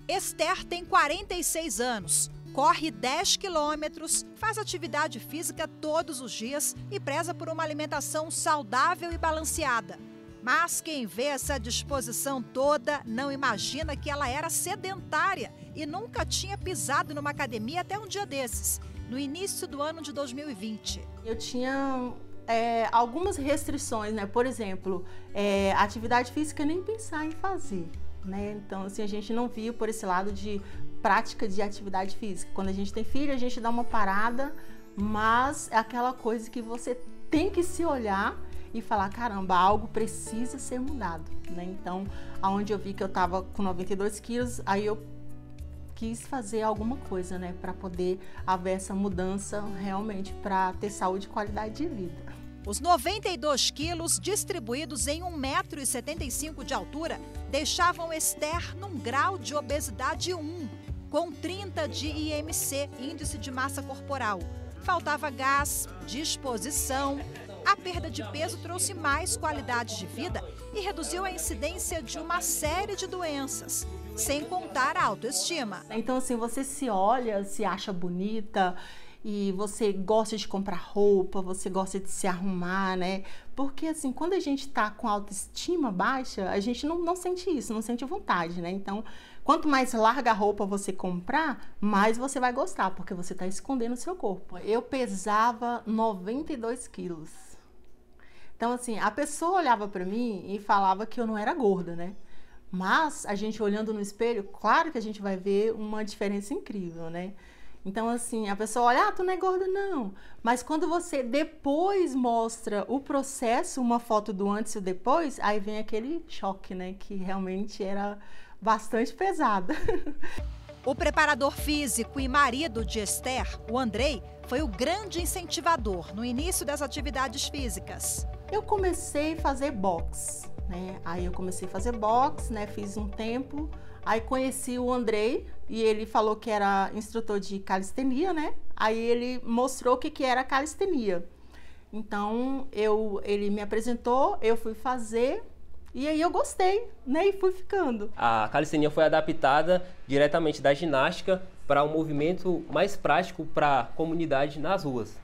Esther tem 46 anos, corre 10 quilômetros, faz atividade física todos os dias e preza por uma alimentação saudável e balanceada. Mas quem vê essa disposição toda não imagina que ela era sedentária e nunca tinha pisado numa academia até um dia desses, no início do ano de 2020. Eu tinha algumas restrições, né? Por exemplo, atividade física nem pensar em fazer, né? Então, assim, a gente não viu por esse lado de prática de atividade física. Quando a gente tem filho, a gente dá uma parada, mas é aquela coisa que você tem que se olhar e falar, caramba, algo precisa ser mudado, né? Então, aonde eu vi que eu tava com 92 quilos, aí eu quis fazer alguma coisa, né? Para poder haver essa mudança realmente, para ter saúde e qualidade de vida. Os 92 quilos distribuídos em 1,75 m de altura deixavam Esther num grau de obesidade 1. com 30 de IMC, índice de massa corporal. Faltava gás, disposição. A perda de peso trouxe mais qualidade de vida e reduziu a incidência de uma série de doenças, sem contar a autoestima. Então, assim, você se olha, se acha bonita e você gosta de comprar roupa, você gosta de se arrumar, né? Porque, assim, quando a gente tá com autoestima baixa, a gente não sente isso, não sente vontade, né? Então, quanto mais larga a roupa você comprar, mais você vai gostar, porque você tá escondendo o seu corpo. Eu pesava 92 quilos. Então, assim, a pessoa olhava pra mim e falava que eu não era gorda, né? Mas, a gente olhando no espelho, claro que a gente vai ver uma diferença incrível, né? Então, assim, a pessoa olha, tu não é gorda, não. Mas quando você depois mostra o processo, uma foto do antes e o depois, aí vem aquele choque, né? Que realmente era bastante pesada. O preparador físico e marido de Esther, o Andrei, foi o grande incentivador no início das atividades físicas. Eu comecei a fazer boxe, né? Aí eu comecei a fazer boxe, né? Fiz um tempo. Aí conheci o Andrei e ele falou que era instrutor de calistenia, né? Aí ele mostrou o que era calistenia. Então, ele me apresentou, eu fui fazer e aí eu gostei, né? E fui ficando. A calistenia foi adaptada diretamente da ginástica para um movimento mais prático para a comunidade nas ruas.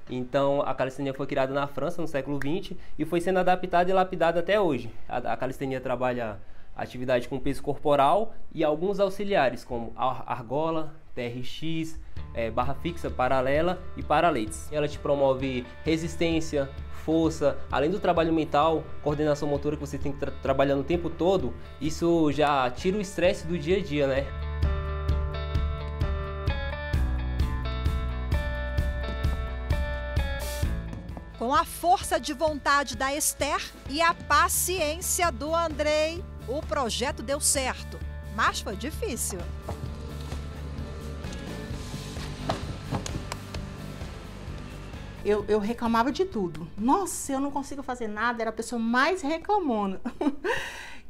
Então, a calistenia foi criada na França no século XX e foi sendo adaptada e lapidada até hoje. A calistenia trabalha atividade com peso corporal e alguns auxiliares, como argola, TRX, barra fixa, paralela e paraletes. Ela te promove resistência, força, além do trabalho mental, coordenação motora que você tem que trabalhar o tempo todo. Isso já tira o estresse do dia a dia, né? Com a força de vontade da Esther e a paciência do Andrei, o projeto deu certo, mas foi difícil. Eu reclamava de tudo. Nossa, eu não consigo fazer nada, era a pessoa mais reclamona.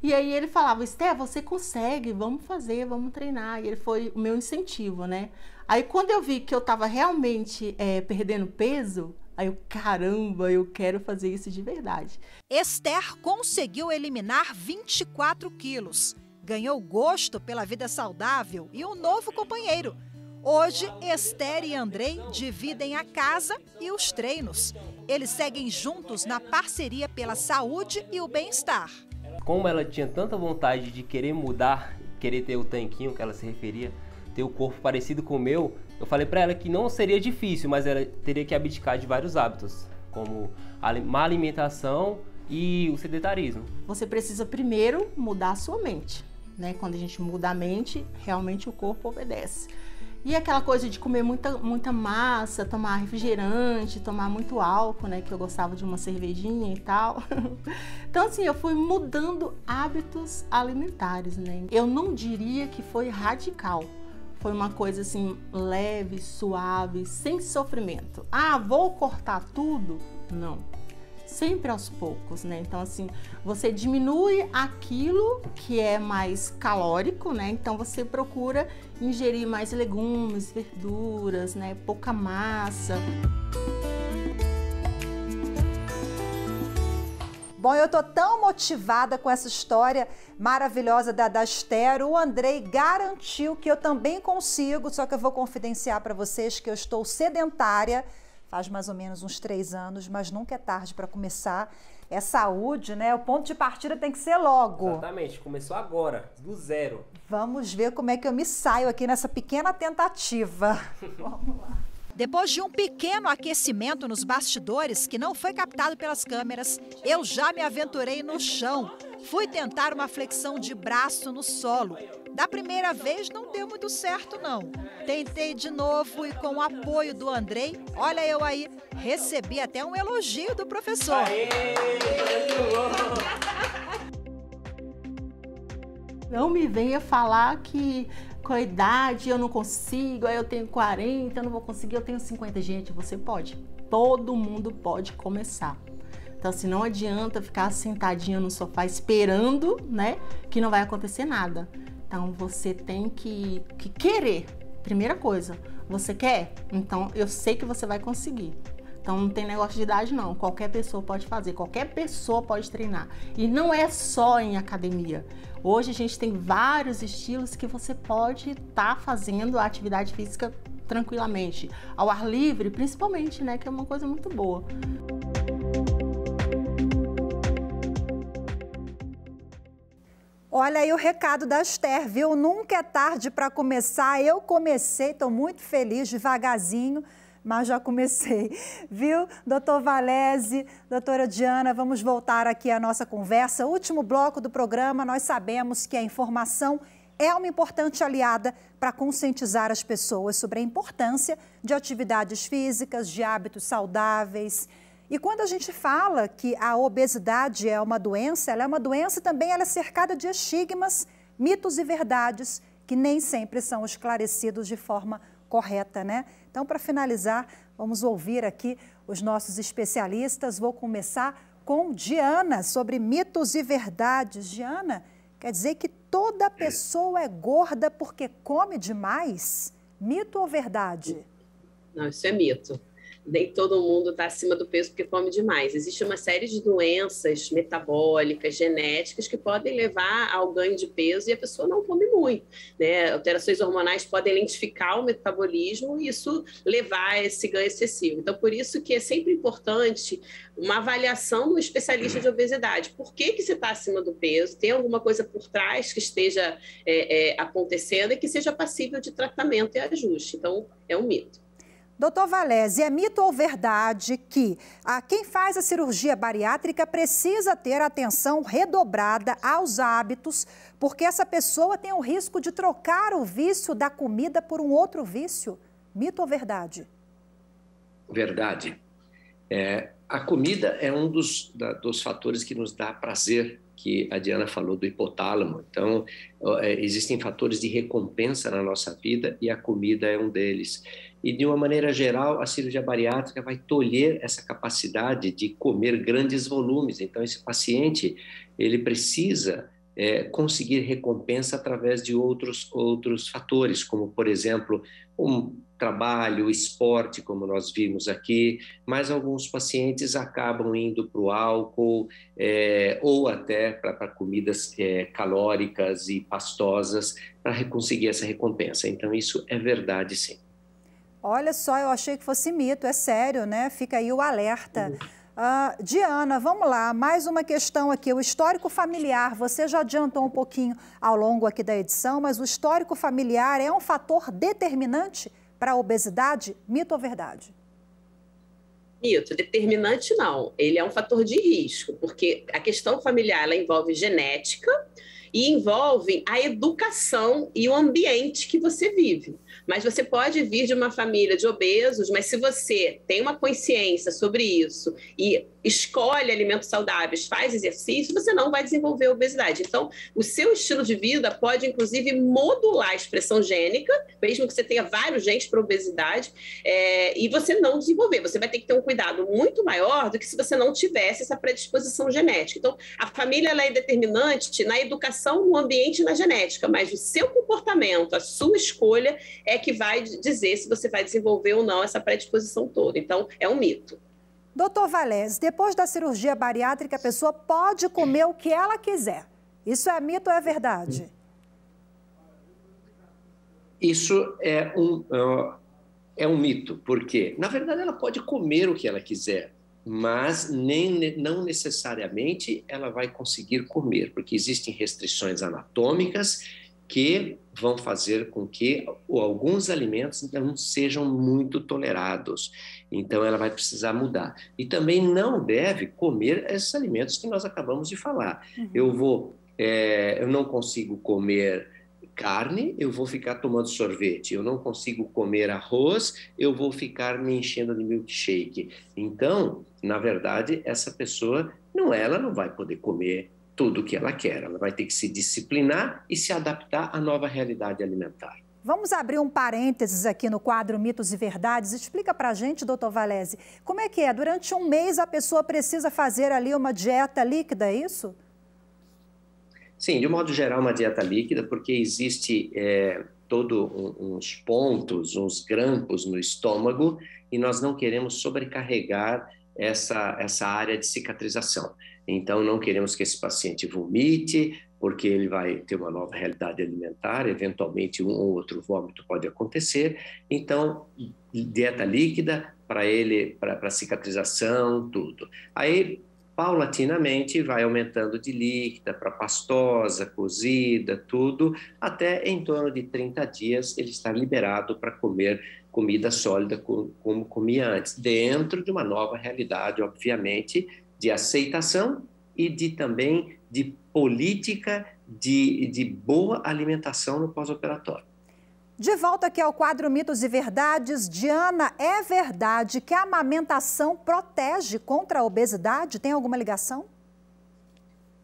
E aí ele falava, Esther, você consegue, vamos fazer, vamos treinar. E ele foi o meu incentivo, né? Aí quando eu vi que eu tava realmente perdendo peso, aí eu, caramba, eu quero fazer isso de verdade. Esther conseguiu eliminar 24 quilos. Ganhou gosto pela vida saudável e um novo companheiro. Hoje, Esther e Andrei dividem a casa e os treinos. Eles seguem juntos na parceria pela saúde e o bem-estar. Como ela tinha tanta vontade de querer mudar, querer ter o tanquinho que ela se referia, ter o corpo parecido com o meu, eu falei para ela que não seria difícil, mas ela teria que abdicar de vários hábitos, como a má alimentação e o sedentarismo. Você precisa primeiro mudar a sua mente, né? Quando a gente muda a mente, realmente o corpo obedece. E aquela coisa de comer muita massa, tomar refrigerante, tomar muito álcool, né? Que eu gostava de uma cervejinha e tal. Então, assim, eu fui mudando hábitos alimentares, né? Eu não diria que foi radical. Foi uma coisa, assim, leve, suave, sem sofrimento. Ah, vou cortar tudo? Não. Sempre aos poucos, né? Então, assim, você diminui aquilo que é mais calórico, né? Então, você procura ingerir mais legumes, verduras, né? Pouca massa. Bom, eu tô tão motivada com essa história maravilhosa da Esther. O Andrei garantiu que eu também consigo, só que eu vou confidenciar para vocês que eu estou sedentária. Faz mais ou menos uns 3 anos, mas nunca é tarde para começar. É saúde, né? O ponto de partida tem que ser logo. Exatamente, começou agora, do zero. Vamos ver como é que eu me saio aqui nessa pequena tentativa. Vamos lá. Depois de um pequeno aquecimento nos bastidores, que não foi captado pelas câmeras, eu já me aventurei no chão. Fui tentar uma flexão de braço no solo. Da primeira vez não deu muito certo, não. Tentei de novo e com o apoio do Andrei, olha eu aí, recebi até um elogio do professor. Aê, não me venha falar que com a idade eu não consigo, aí eu tenho 40, eu não vou conseguir, eu tenho 50. Gente, você pode. Todo mundo pode começar. Então, assim, não adianta ficar sentadinha no sofá esperando, né, que não vai acontecer nada. Então, você tem que querer. Primeira coisa, você quer? Então, eu sei que você vai conseguir. Então, não tem negócio de idade, não. Qualquer pessoa pode fazer, qualquer pessoa pode treinar. E não é só em academia. Hoje, a gente tem vários estilos que você pode estar fazendo a atividade física tranquilamente. Ao ar livre, principalmente, né? Que é uma coisa muito boa. Olha aí o recado da Esther, viu? Nunca é tarde para começar. Eu comecei, estou muito feliz, devagarzinho, mas já comecei, viu? Doutor Valese, doutora Diana, vamos voltar aqui à nossa conversa. Último bloco do programa, nós sabemos que a informação é uma importante aliada para conscientizar as pessoas sobre a importância de atividades físicas, de hábitos saudáveis. E quando a gente fala que a obesidade é uma doença, ela é uma doença também, ela é cercada de estigmas, mitos e verdades que nem sempre são esclarecidos de forma correta, né? Então, para finalizar, vamos ouvir aqui os nossos especialistas. Vou começar com Diana, sobre mitos e verdades. Diana, quer dizer que toda pessoa é gorda porque come demais? Mito ou verdade? Não, isso é mito. Nem todo mundo está acima do peso porque come demais. Existe uma série de doenças metabólicas, genéticas, que podem levar ao ganho de peso e a pessoa não come muito, né? Alterações hormonais podem lentificar o metabolismo e isso levar a esse ganho excessivo. Então, por isso que é sempre importante uma avaliação do especialista de obesidade. Por que você está acima do peso? Tem alguma coisa por trás que esteja acontecendo e que seja passível de tratamento e ajuste. Então, é um mito. Doutor Valese, é mito ou verdade que quem faz a cirurgia bariátrica precisa ter atenção redobrada aos hábitos, porque essa pessoa tem o risco de trocar o vício da comida por um outro vício? Mito ou verdade? Verdade. A comida é um dos fatores que nos dá prazer, que a Diana falou do hipotálamo. Então, existem fatores de recompensa na nossa vida e a comida é um deles. E, de uma maneira geral, a cirurgia bariátrica vai tolher essa capacidade de comer grandes volumes. Então, esse paciente, ele precisa conseguir recompensa através de outros fatores, como, por exemplo, trabalho, esporte, como nós vimos aqui, mas alguns pacientes acabam indo para o álcool ou até para comidas calóricas e pastosas para conseguir essa recompensa. Então, isso é verdade, sim. Olha só, eu achei que fosse mito, é sério, né? Fica aí o alerta. Diana, vamos lá, mais uma questão aqui, o histórico familiar, você já adiantou um pouquinho ao longo aqui da edição, mas o histórico familiar é um fator determinante para a obesidade, mito ou verdade? Mito, determinante não, ele é um fator de risco, porque a questão familiar ela envolve genética e envolve a educação e o ambiente que você vive. Mas você pode vir de uma família de obesos, mas se você tem uma consciência sobre isso e escolhe alimentos saudáveis, faz exercício, você não vai desenvolver obesidade. Então, o seu estilo de vida pode, inclusive, modular a expressão gênica, mesmo que você tenha vários genes para obesidade, e você não desenvolver. Você vai ter que ter um cuidado muito maior do que se você não tivesse essa predisposição genética. Então, a família ela é determinante na educação, no ambiente e na genética, mas o seu comportamento, a sua escolha é que vai dizer se você vai desenvolver ou não essa predisposição toda. Então, é um mito. Doutor Valese, depois da cirurgia bariátrica, a pessoa pode comer o que ela quiser. Isso é mito ou é verdade? Isso é um mito, porque, na verdade, ela pode comer o que ela quiser, mas não necessariamente ela vai conseguir comer, porque existem restrições anatômicas que vão fazer com que alguns alimentos não sejam muito tolerados. Então, ela vai precisar mudar. E também não deve comer esses alimentos que nós acabamos de falar. Uhum. Eu não consigo comer carne, eu vou ficar tomando sorvete. Eu não consigo comer arroz, eu vou ficar me enchendo de milkshake. Então, na verdade, essa pessoa, ela não vai poder comer tudo o que ela quer. Ela vai ter que se disciplinar e se adaptar à nova realidade alimentar. Vamos abrir um parênteses aqui no quadro Mitos e Verdades. Explica pra gente, doutor Valese, como é que é? Durante um mês a pessoa precisa fazer ali uma dieta líquida, é isso? Sim, de um modo geral, uma dieta líquida, porque existe uns pontos, uns grampos no estômago, e nós não queremos sobrecarregar essa área de cicatrização. Então, não queremos que esse paciente vomite, porque ele vai ter uma nova realidade alimentar, eventualmente um ou outro vômito pode acontecer. Então, dieta líquida para ele, para cicatrização, tudo. Aí, paulatinamente, vai aumentando de líquida para pastosa, cozida, tudo, até em torno de 30 dias ele estar liberado para comer comida sólida como comia antes, dentro de uma nova realidade, obviamente, de aceitação e também de política de boa alimentação no pós-operatório. De volta aqui ao quadro Mitos e Verdades. Diana, é verdade que a amamentação protege contra a obesidade? Tem alguma ligação?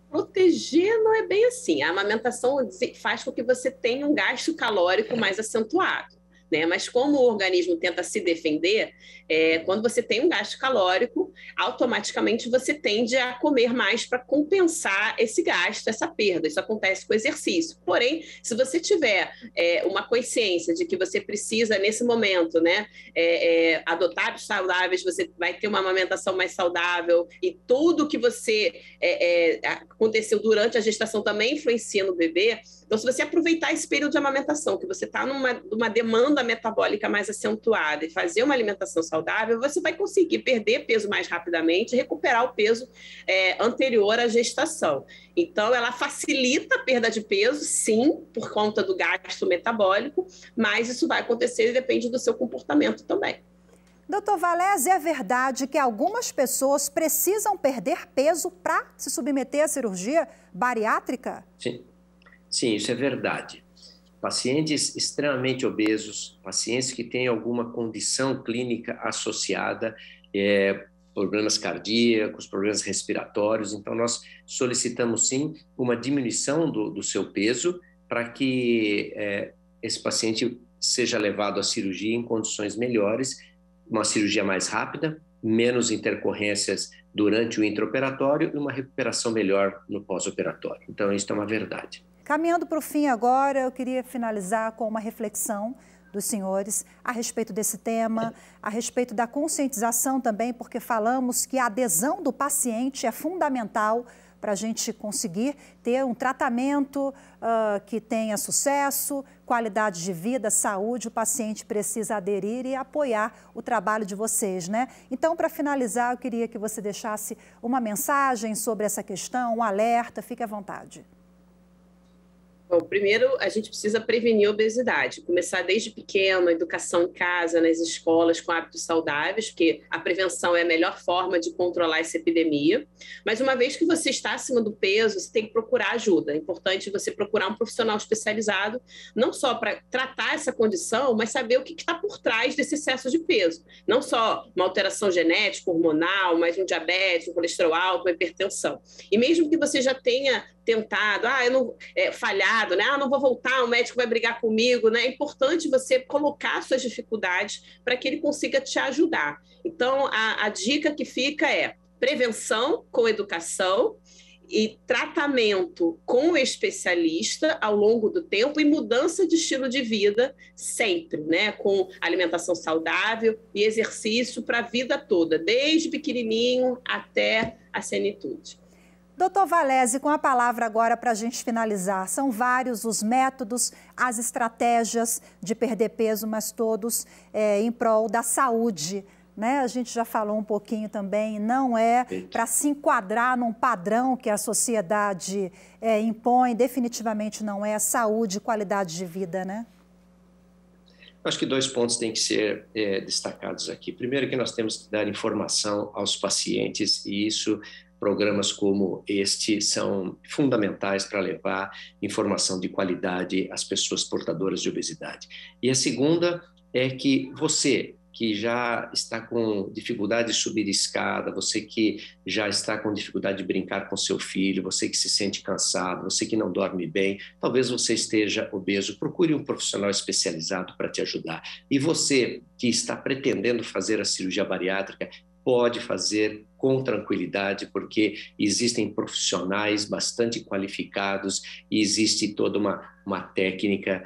Proteger não é bem assim. A amamentação faz com que você tenha um gasto calórico mais acentuado, né? Mas como o organismo tenta se defender, quando você tem um gasto calórico, automaticamente você tende a comer mais para compensar esse gasto, essa perda. Isso acontece com o exercício. Porém, se você tiver uma consciência de que você precisa, nesse momento, né, adotar hábitos saudáveis, você vai ter uma amamentação mais saudável, e tudo que você aconteceu durante a gestação também influencia no bebê. Então, se você aproveitar esse período de amamentação, que você está numa demanda metabólica mais acentuada, e fazer uma alimentação saudável, você vai conseguir perder peso mais rapidamente e recuperar o peso anterior à gestação. Então, ela facilita a perda de peso, sim, por conta do gasto metabólico, mas isso vai acontecer e depende do seu comportamento também. Doutor Valese, é verdade que algumas pessoas precisam perder peso para se submeter à cirurgia bariátrica? Sim, isso é verdade. Pacientes extremamente obesos, pacientes que têm alguma condição clínica associada, problemas cardíacos, problemas respiratórios, então nós solicitamos sim uma diminuição do seu peso para que esse paciente seja levado à cirurgia em condições melhores, uma cirurgia mais rápida, menos intercorrências durante o intraoperatório e uma recuperação melhor no pós-operatório. Então, isso é uma verdade. Caminhando para o fim agora, eu queria finalizar com uma reflexão dos senhores a respeito desse tema, a respeito da conscientização também, porque falamos que a adesão do paciente é fundamental para a gente conseguir ter um tratamento que tenha sucesso, qualidade de vida, saúde. O paciente precisa aderir e apoiar o trabalho de vocês, né? Então, para finalizar, eu queria que você deixasse uma mensagem sobre essa questão, um alerta, fique à vontade. Bom, primeiro, a gente precisa prevenir a obesidade, começar desde pequeno, a educação em casa, nas escolas, com hábitos saudáveis, porque a prevenção é a melhor forma de controlar essa epidemia. Mas uma vez que você está acima do peso, você tem que procurar ajuda. É importante você procurar um profissional especializado, não só para tratar essa condição, mas saber o que está por trás desse excesso de peso. Não só uma alteração genética, hormonal, mas um diabetes, um colesterol alto, uma hipertensão. E mesmo que você já tenha tentado, falhado, né? Não vou voltar, o médico vai brigar comigo, né? É importante você colocar suas dificuldades para que ele consiga te ajudar. Então, a dica que fica é prevenção com educação e tratamento com o especialista ao longo do tempo e mudança de estilo de vida sempre, né? Com alimentação saudável e exercício para a vida toda, desde pequenininho até a senilitude. Doutor Valese, com a palavra agora para a gente finalizar. São vários os métodos, as estratégias de perder peso, mas todos em prol da saúde, né? A gente já falou um pouquinho também, não é para se enquadrar num padrão que a sociedade impõe, definitivamente não é saúde e qualidade de vida, né? Acho que 2 pontos têm que ser destacados aqui. Primeiro, que nós temos que dar informação aos pacientes, e isso, programas como este são fundamentais para levar informação de qualidade às pessoas portadoras de obesidade. E a segunda é que você que já está com dificuldade de subir escada, você que já está com dificuldade de brincar com seu filho, você que se sente cansado, você que não dorme bem, talvez você esteja obeso, procure um profissional especializado para te ajudar. E você que está pretendendo fazer a cirurgia bariátrica, pode fazer com tranquilidade, porque existem profissionais bastante qualificados e existe toda uma técnica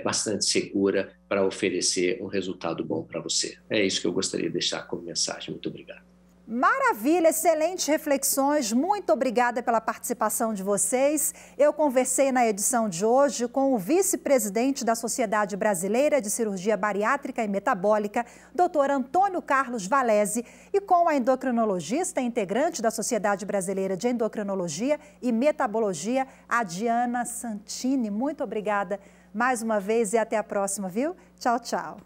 bastante segura para oferecer um resultado bom para você. É isso que eu gostaria de deixar como mensagem. Muito obrigado. Maravilha, excelentes reflexões, muito obrigada pela participação de vocês. Eu conversei na edição de hoje com o vice-presidente da Sociedade Brasileira de Cirurgia Bariátrica e Metabólica, Dr. Antônio Carlos Valese, e com a endocrinologista integrante da Sociedade Brasileira de Endocrinologia e Metabologia, a Diana Santini. Muito obrigada mais uma vez e até a próxima, viu? Tchau, tchau.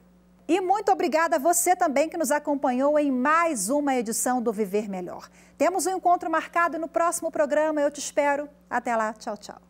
E muito obrigada a você também que nos acompanhou em mais uma edição do Viver Melhor. Temos um encontro marcado no próximo programa, eu te espero. Até lá, tchau, tchau.